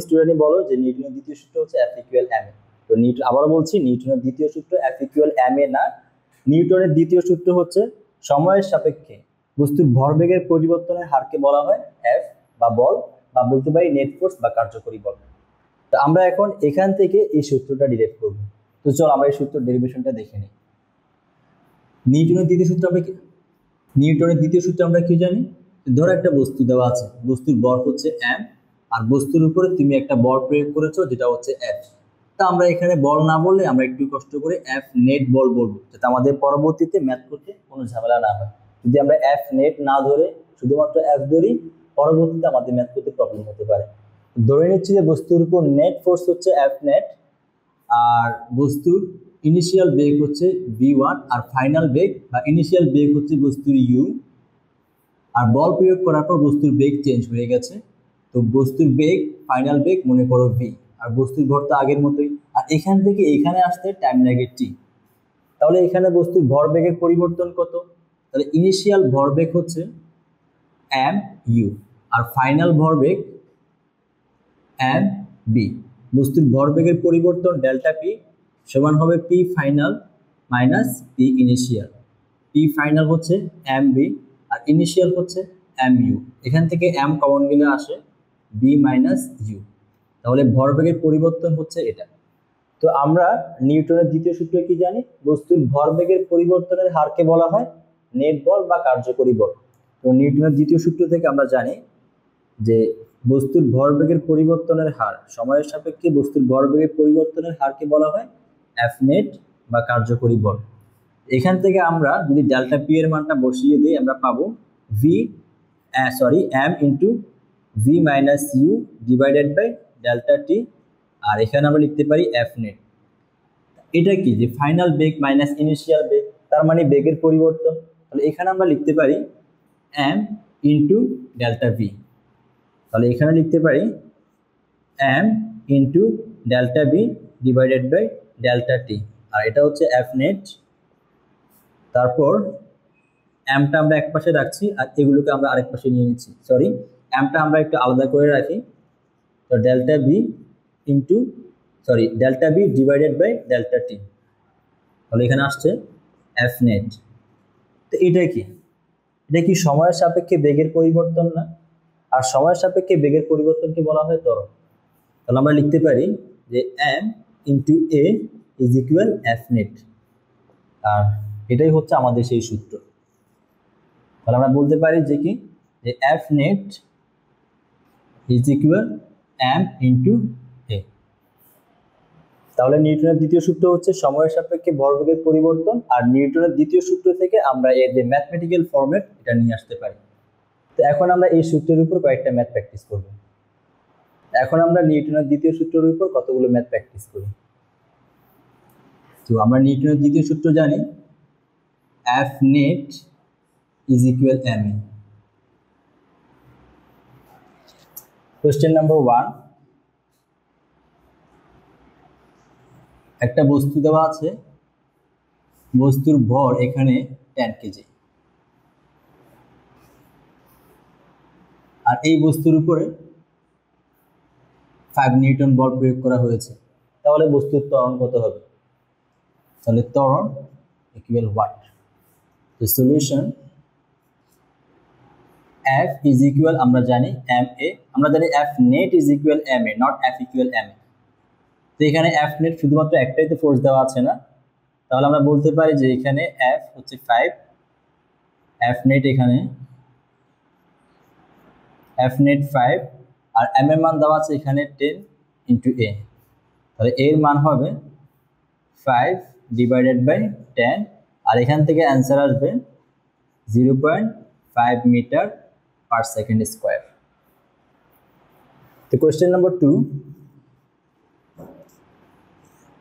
A: স্টুডেন্টই বলো যে নিউটনের দ্বিতীয় সূত্র হচ্ছে F ইকুয়াল ma। তো আবারও বলছি, নিউটনের দ্বিতীয় সূত্র F ইকুয়াল ma না। নিউটনের দ্বিতীয় সূত্র হচ্ছে সময়ের সাপেক্ষে বস্তুর ভরবেগের পরিবর্তনের হারকে বলা হয় F বা বল, বা বলতে পারি নেট ফোর্স বা কার্যকরী বল। তো আমরা এখন এখান থেকে এই সূত্রটা ডিরাইভ করব। তো চল আমরা এই সূত্রের ডেরিভেশনটা দেখে নিই। নিউটনের দ্বিতীয় সূত্র আমরা কি জানি? ধরো একটা বস্তু দেওয়া আছে, বস্তুর বল হচ্ছে m, আর বস্তুর উপরে তুমি একটা বল প্রয়োগ করেছো যেটা হচ্ছে F। তা আমরা এখানে বল না বললে আমরা একটু কষ্ট করে F নেট বল বলবো, যাতে আমাদের পরবর্তীতে ম্যাথ করতে কোনো ঝামেলা না হয়। যদি আমরা F নেট না ধরে শুধুমাত্র F ধরি, পরবর্তীতে আমাদের ম্যাথ করতে প্রবলেম হতে পারে। ধরে নিচ্ছি যে বস্তুর উপর নেট ফোর্স হচ্ছে F নেট, আর বস্তুর ইনিশিয়াল বেগ হচ্ছে v1, আর ফাইনাল বেগ বা ইনিশিয়াল বেগ হচ্ছে বস্তুর u, আর বল প্রয়োগ করার পর বস্তুর বেগ চেঞ্জ হয়ে গেছে। তো বস্তুর বেগ, ফাইনাল বেগ মনে করো v, আর বস্তুর ভর তো আগের মতোই। আর এখান থেকে এখানে আসতে টাইম লাগে t। তাহলে এখানে বস্তুর ভরবেগের পরিবর্তন কত? তাহলে ইনিশিয়াল ভরবেগ হচ্ছে mu, আর ফাইনাল ভরবেগ mb। বস্তুর ভরবেগের পরিবর্তন ডেল্টা পি সমান হবে P final minus P initial. P final হচ্ছে mb আর ইনিশিয়াল হচ্ছে mu। এখান থেকে m কমন গেলে আসে b মাইনাস u। তাহলে ভরবেগের পরিবর্তন হচ্ছে এটা। তো আমরা নিউটনের দ্বিতীয় সূত্র কি জানি? বস্তুর ভরবেগের পরিবর্তনের হারকে বলা হয় নেট বল বা কার্যকরী বল। তো নিউটনের দ্বিতীয় সূত্র থেকে আমরা জানি যে বস্তুর ভরবেগের পরিবর্তনের হার, সময়ের সাপেক্ষে বস্তুর ভরবেগের পরিবর্তনের হারকে বলা হয় F নেট বা কার্যকরী বল। এখান থেকে আমরা যদি ডেল্টা পি এর মানটা বসিয়ে দিই, আমরা পাবো m into V minus U divided by delta T, আর এখানে আমরা লিখতে পারি F নেট। এটা কি? যে ফাইনাল বেগ মাইনাস ইনিশিয়াল বেগ, তার মানে বেগের পরিবর্তন। তাহলে এখানে আমরা লিখতে পারি m ইন্টু ডেল্টা ভি। তাহলে এখানে লিখতে পারি m into delta V divided by delta T, আর এটা হচ্ছে F নেট। তারপর mটা আমরা এক পাশে রাখছি আর এগুলোকে আমরা আরেক পাশে নিয়ে নিচ্ছি। mটা আমরা একটু আলাদা করে রাখি। তো delta V divided by delta T, তাহলে এখানে আসছে F নেট। তো এটা কি সময়ের সাপেক্ষে বেগের পরিবর্তন না? আর সময়ের সাপেক্ষে বেগের পরিবর্তনকে বলা হয় ত্বরণ। তাহলে আমরা লিখতে পারি যে m into a is equal F net, আর এটাই হচ্ছে আমাদের সেই সূত্র। তাহলে আমরা বলতে পারি যে F net is equal m into a। তাহলে নিউটনের দ্বিতীয় সূত্র হচ্ছে সময়ের সাপেক্ষে ভরবেগের পরিবর্তন, আর নিউটনের দ্বিতীয় সূত্র থেকে আমরা এর যে ম্যাথমেটিক্যাল ফরম্যাট এটা নিয়ে আসতে পারি। তো এখন আমরা এই সূত্রের উপর কয়েকটা ম্যাথ প্র্যাকটিস করব। এখন আমরা নিউটনের দ্বিতীয় সূত্রের উপর কতগুলো ম্যাথ প্র্যাকটিস করি। তো আমরা নিউটনের দ্বিতীয় সূত্র জানি F net is equal ma। Question number 1, একটা বস্তু দেওয়া আছে, বস্তুর ভর এখানে 10 কেজি, আর এই বস্তুর উপরে 5 নিউটন বল প্রয়োগ করা হয়েছে, তাহলে বস্তুর ত্বরণ কত হবে? তাহলে ত্বরণ equal what? The solution F is equal, আমরা জানি ma, আমরা জানি F net is equal ma, not F equal ma। তো এখানে F net শুধুমাত্র একটাই তো ফোর্স দেওয়া আছে না, তাহলে আমরা বলতে পারি যে এখানে F হচ্ছে 5, F net এখানে F net 5, আর m এর মান দেওয়া আছে এখানে 10 ইন্টু a, তাহলে এর মান হবে 5 ডিভাইডেড বাই 10, আর এখান থেকে অ্যান্সার আসবে 0.5 মিটার পার সেকেন্ড স্কোয়ার। তো কোয়েশ্চেন নাম্বার 2,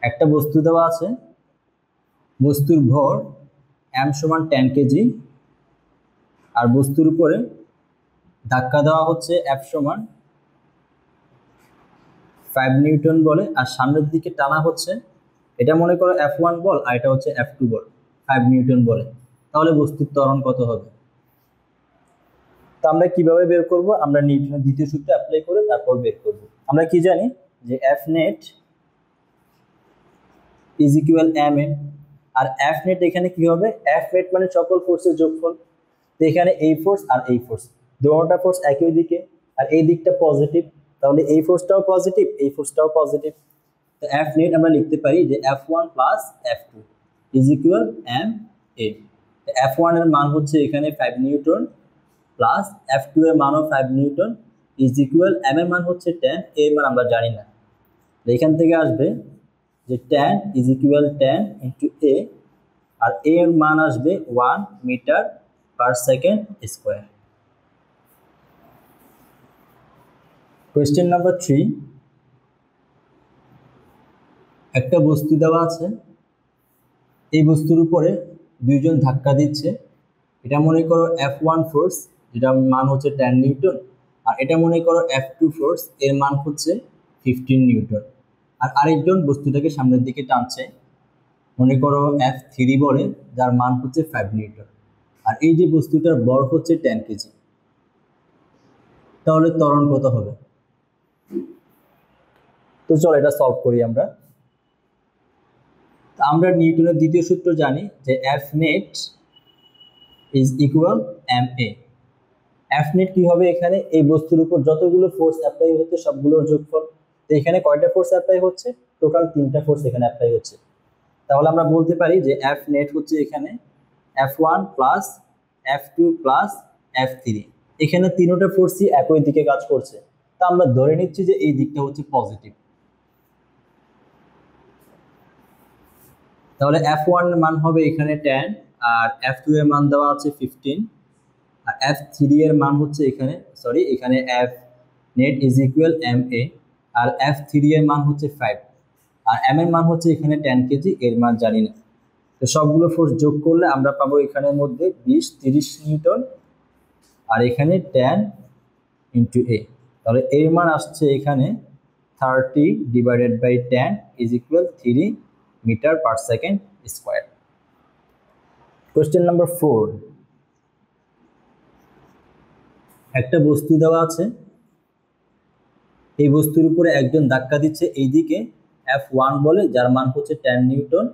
A: একটা বস্তু দেওয়া আছে, বস্তুর ভর m সমান 10 কেজি, আর বস্তুর উপরে ধাক্কা দেওয়া হচ্ছে F সমান 5 নিউটন বলে, আর সামনের দিকে টানা হচ্ছে, এটা মনে করো F1 বল আর এটা হচ্ছে F2 বল 5 নিউটন বলে, তাহলে বস্তুর ত্বরণ কত হবে? তো আমরা কিভাবে বের করব? আমরা নিউটনের দ্বিতীয় সূত্র অ্যাপ্লাই করে তারপর বের করব। আমরা কি জানি যে F net is equal ma, R F net এখানে কি হবে? F net মানে সকল ফোর্সের যোগফল। তো এখানে এই ফোর্স আর এই ফোর্স, দুটোটা ফোর্স একই দিকে, আর এই দিকটা পজিটিভ, তাহলে এই ফোর্সটাও পজিটিভ, এই ফোর্সটাও পজিটিভ। তো F net আমরা লিখতে পারি যে F1 plus F2 is equal ma। F1 এর মান হচ্ছে এখানে 5 নিউটন প্লাস F2 এর মানও 5 নিউটন is equal m এর মান হচ্ছে 10, এর মান আমরা জানি না, এখান থেকে আসবে যে 10 is equal 10 into a, R a এর মান আসবে 1 metre per second square. Question number 3, একটা বস্তু দেওয়া আছে, এই বস্তুর উপরে দুইজন ধাক্কা দিচ্ছে, এটা মনে করো F1 ফোর্স, যেটা মান হচ্ছে 10 নিউটন, আর এটা মনে করো F2 ফোর্স, এর মান হচ্ছে 15 নিউটন, আর আরেকজন বস্তুটাকে সামনের দিকে টানছে, মনে করো F3 বলে, যার মান হচ্ছে 5 নিউটন, আর এই যে বস্তুটার ভর হচ্ছে 10 কেজি, তাহলে ত্বরণ কত হবে? তো চলো এটা সলভ করি আমরা। আমরা নিউটনের দ্বিতীয় সূত্র জানি যে F net is equal ma। F net কি হবে? এখানে এই বস্তুর উপর যতগুলো ফোর্স অ্যাপ্লাই হচ্ছে সবগুলোর যোগফল। তো এখানে কয়টা ফোর্স অ্যাপ্লাই হচ্ছে? টোটাল 3টা ফোর্স এখানে অ্যাপ্লাই হচ্ছে, তাহলে আমরা বলতে পারি যে F net হচ্ছে এখানে F1 plus F2 plus F3, এখানে তিনটা ফোর্সই একই দিকে কাজ করছে, তা আমরা ধরে নিচ্ছি যে এই দিকটা হচ্ছে পজিটিভ। তাহলে F1 এর মান হবে এখানে 10, আর F2 এর মান দেওয়া আছে 15, আর F3 এর মান হচ্ছে এখানে F net is equal ma, R F3 এর মান হচ্ছে 5, আর m এর মান হচ্ছে এখানে 10 কেজি, এর মান জানি না। তো সবগুলো ফোর্স যোগ করলে আমরা পাবো এখানের মধ্যে 30 নিউটন, আর এখানে 10 ইন্টু a, তাহলে এর মান আসছে এখানে 30 divided by 10 is equal 3 metre per second square. Question number 4, একটা বস্তু দেওয়া আছে, এই বস্তুর উপরে একজন ধাক্কা দিচ্ছে এইদিকে F1 বলে, যার মান হচ্ছে 10 নিউটন,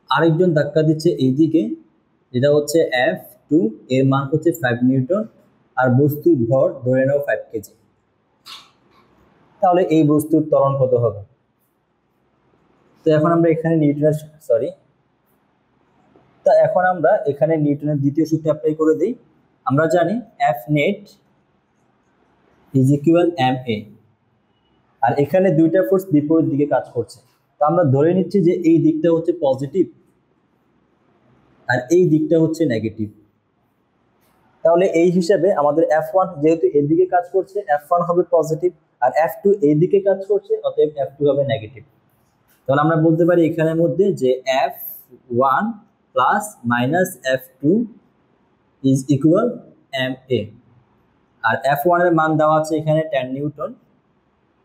A: আরেকজন ধাক্কা দিচ্ছে এইদিকে, যেটা হচ্ছে F2, এর মান হচ্ছে 5 নিউটন, আর বস্তুর ভর ধরে নাও 5 কেজি, তাহলে এই বস্তুর ত্বরণ কত হবে? তো এখন আমরা এখানে নিউটনের দ্বিতীয় সূত্র অ্যাপ্লাই করে দিই। আমরা জানি F net is equal ma, আর এখানে দুইটা ফোর্স বিপরীত দিকে কাজ করছে, তো আমরা ধরে নিচ্ছি যে এই দিকটা হচ্ছে পজিটিভ আর এই দিকটা হচ্ছে নেগেটিভ, তাহলে এই হিসাবে আমাদের F1 যেহেতু এই দিকে কাজ করছে, F1 হবে পজিটিভ, আর F2 এই দিকে কাজ করছে, অতএব F2 হবে নেগেটিভ। তাহলে আমরা বলতে পারি এখানের মধ্যে যে F1 plus minus F2 is equal ma, আর F1 এর মান দেওয়া আছে এখানে 10 নিউটন,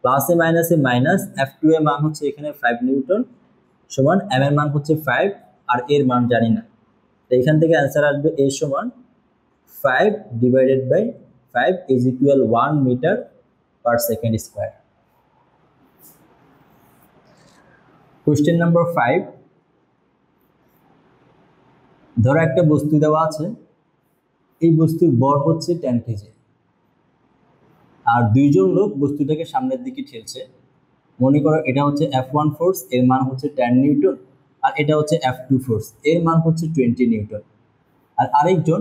A: প্লাসে মাইনাসে মাইনাস, F2 এর মান হচ্ছে এখানে 5 নিউটন, সমান এম এর মান হচ্ছে 5 আর এর মান জানি না, তো এখান থেকে অ্যান্সার আসবে এ সমান 5 divided by 5 is equal 1 metre per second square. Question number 5, ধরো একটা বস্তু দেওয়া আছে, এই বস্তুর ভর হচ্ছে 10 কেজি, আর দুইজন লোক বস্তুটাকে সামনের দিকে ঠেলছে। মনে করো এটা হচ্ছে F1 ফোর্স, এর মান হচ্ছে 10 নিউটন, আর এটা হচ্ছে F2 ফোর্স, এর মান হচ্ছে 20 নিউটন। আর আরেকজন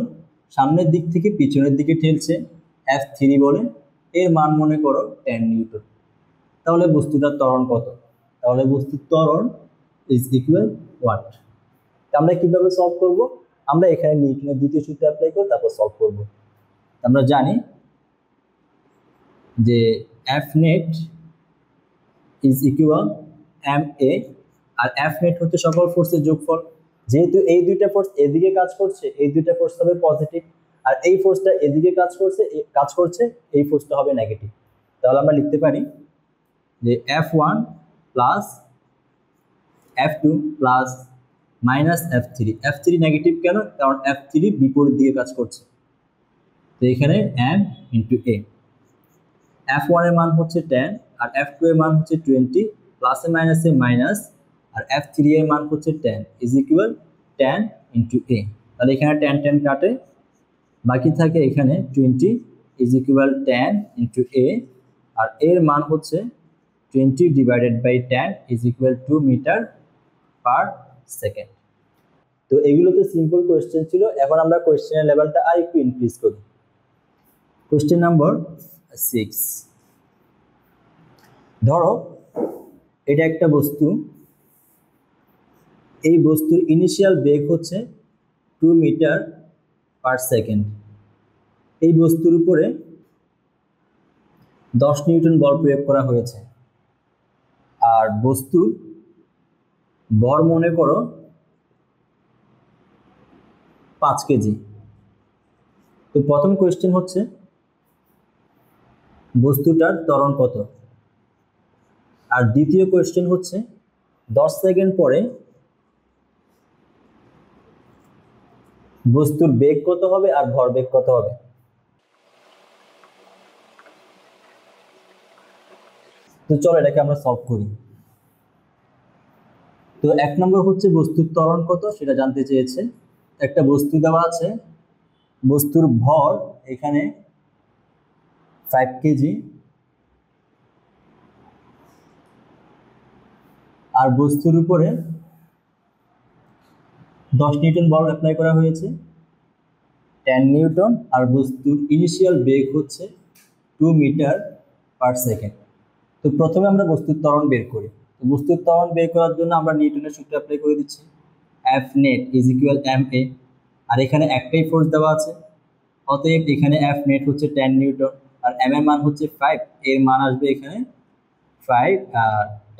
A: সামনের দিক থেকে পিছনের দিকে ঠেলছে, F3 বলে, এর মান মনে করো 10 নিউটন। তাহলে বস্তুটার ত্বরণ কত? তাহলে বস্তুর ত্বরণ ইজ ইকুয়াল হোয়াট? আমরা কিভাবে সলভ করব? আমরা এখানে নিউটনের দ্বিতীয় সূত্র অ্যাপ্লাই করে তারপর সলভ করব। আমরা জানি যে F net is equal m a, আর F নেট হচ্ছে সকল ফোর্সের যোগফল। যেহেতু এই দুইটা ফোর্স এদিকে কাজ করছে, এই দুইটা ফোর্স হবে পজিটিভ, আর এই ফোর্সটা এদিকে কাজ করছে, এই ফোর্সটা হবে নেগেটিভ। তাহলে আমরা লিখতে পারি যে F1 plus F2 plus minus F3। F3 negative কেন? কারণ F3 বিপরীত দিকে কাজ করছে, তো এখানে m ইন্টু a। F1 এর মান হচ্ছে 10 আর F2 এর মান হচ্ছে 20, প্লাসে মাইনাসে মাইনাস, আর F3 এর মান হচ্ছে 10 ইজ ইকুয়াল 10 ইন্টু a। তাহলে এখানে 10 10 কাটে, বাকি থাকে এখানে 20 ইজ ইকুয়াল 10 ইন্টু a, আর এর মান হচ্ছে 20 divided by 10 is equal 2 metre per second. তো এগুলো তো সিম্পল কোয়েশ্চেন ছিল। এখন আমরা কোয়েশ্চেনের লেভেলটা আর একটু ইনক্রিজ করি। কোয়েশ্চেন নাম্বার 6, ধরো এটা একটা বস্তু, এই বস্তুর ইনিশিয়াল বেগ হচ্ছে 2 মিটার পার সেকেন্ড। এই বস্তুর উপরে 10 নিউটন বল প্রয়োগ করা হয়েছে, আর বস্তুর ভর মনে করো 5 কেজি। তো প্রথম কোয়েশ্চেন হচ্ছে বস্তুটার ত্বরণ কত, আর দ্বিতীয় কোয়েশ্চেন হচ্ছে 10 সেকেন্ড পরে বস্তুর বেগ কত হবে আর ভরবেগ কত হবে। তো চলো এটাকে আমরা সলভ করি। তো 1 নম্বর হচ্ছে বস্তুর ত্বরণ কত সেটা জানতে চেয়েছে। একটা বস্তু দেওয়া আছে, বস্তুর ভর এখানে 5 কেজি, আর বস্তুর উপরে 10 নিউটন বল অ্যাপ্লাই করা হয়েছে, 10 নিউটন, আর বস্তুর ইনিশিয়াল বেগ হচ্ছে 2 মিটার পার সেকেন্ড। তো প্রথমে আমরা বস্তুর ত্বরণ বের করি। তো বস্তুর ত্বরণ বের করার জন্য আমরা নিউটনের সূত্র অ্যাপ্লাই করে দিচ্ছি, F net is equal ma, আর এখানে একটাই ফোর্স দেওয়া আছে, অতএব এখানে F নেট হচ্ছে 10 নিউটন, আর m এর মান হচ্ছে 5, এর মান আসবে এখানে 5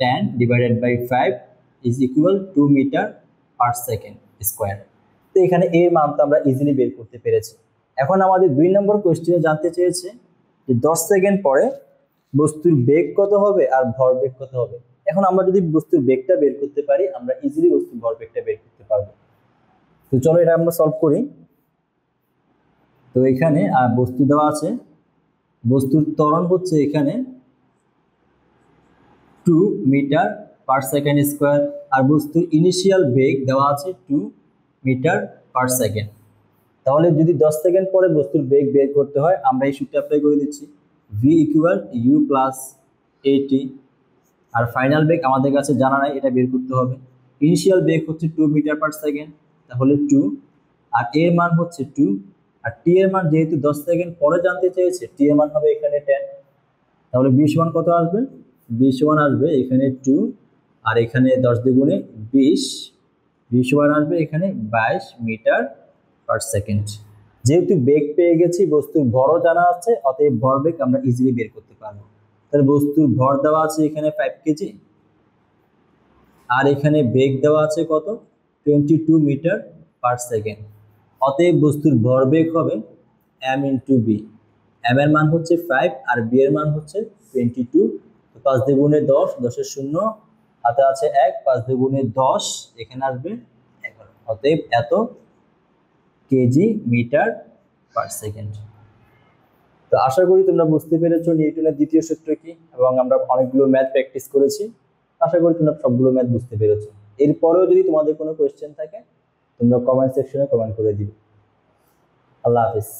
A: 10 divided by 5 is equal 2 metre per second square. তো এখানে এর মান তো আমরা ইজিলি বের করতে পেরেছি। এখন আমাদের 2 নম্বর কোয়েশ্চেনে জানতে চেয়েছে যে 10 সেকেন্ড পরে বস্তুর বেগ কত হবে আর ভরবেগ কত হবে। এখন আমরা যদি বস্তুর বেগটা বের করতে পারি, আমরা ইজিলি বস্তুর ভরবেগটা বের করতে পারবো। তো চলো এটা আমরা সলভ করি। তো এখানে বস্তু দেওয়া আছে, বস্তুর ত্বরণ হচ্ছে এখানে 2 মিটার পার সেকেন্ড স্কোয়ার, আর বস্তুর ইনিশিয়াল বেগ দেওয়া আছে 2 মিটার পার সেকেন্ড। তাহলে যদি 10 সেকেন্ড পরে বস্তুর বেগ বের করতে হয়, আমরা এই সূত্র অ্যাপ্লাই করে দিচ্ছি, v equal u plus at, আর ফাইনাল বেগ আমাদের কাছে জানা নাই, এটা বের করতে হবে। ইনিশিয়াল বেগ হচ্ছে 2 মিটার পার সেকেন্ড, তাহলে 2, আর এর মান হচ্ছে 2, আর টি এর মান যেহেতু 10 সেকেন্ড পরে জানতে চেয়েছে, টি এর মান হবে এখানে 10। তাহলে 20 মান কত আসবে? 20 মান আসবে এখানে 2, আর এখানে 10 দ্বিগুণে 20, 20 মান আসবে এখানে 22 মিটার পার সেকেন্ড। যেহেতু বেগ পেয়ে গেছি, বস্তুর ভরও জানা আছে, অতএব ভরবেগ আমরা ইজিলি বের করতে পারবো। তাহলে বস্তুর ভর দেওয়া আছে এখানে 5 কেজি, আর এখানে বেগ দেওয়া আছে কত? 22 মিটার পার সেকেন্ড। অতএব বস্তুর ভরবেগ হবে m ইন্টু বি। m এর মান হচ্ছে 5 আর b এর মান হচ্ছে 22। তো 5 দ্বিগুণে 10, 10 এর শূন্য, হাতে আছে 1, 5 দুগুণে 10, এখানে আসবে 11। অতএব এত কেজি মিটার পার সেকেন্ড। তো আশা করি তোমরা বুঝতে পেরেছো নিউটনের দ্বিতীয় সূত্র কি, এবং আমরা অনেকগুলো ম্যাথ প্র্যাকটিস করেছি। আশা করি তোমরা সবগুলো ম্যাথ বুঝতে পেরেছো। এরপরেও যদি তোমাদের কোনো কোয়েশ্চেন থাকে তোমরা কমেন্ট সেকশনে কমেন্ট করে দিবে। আল্লাহ হাফিজ।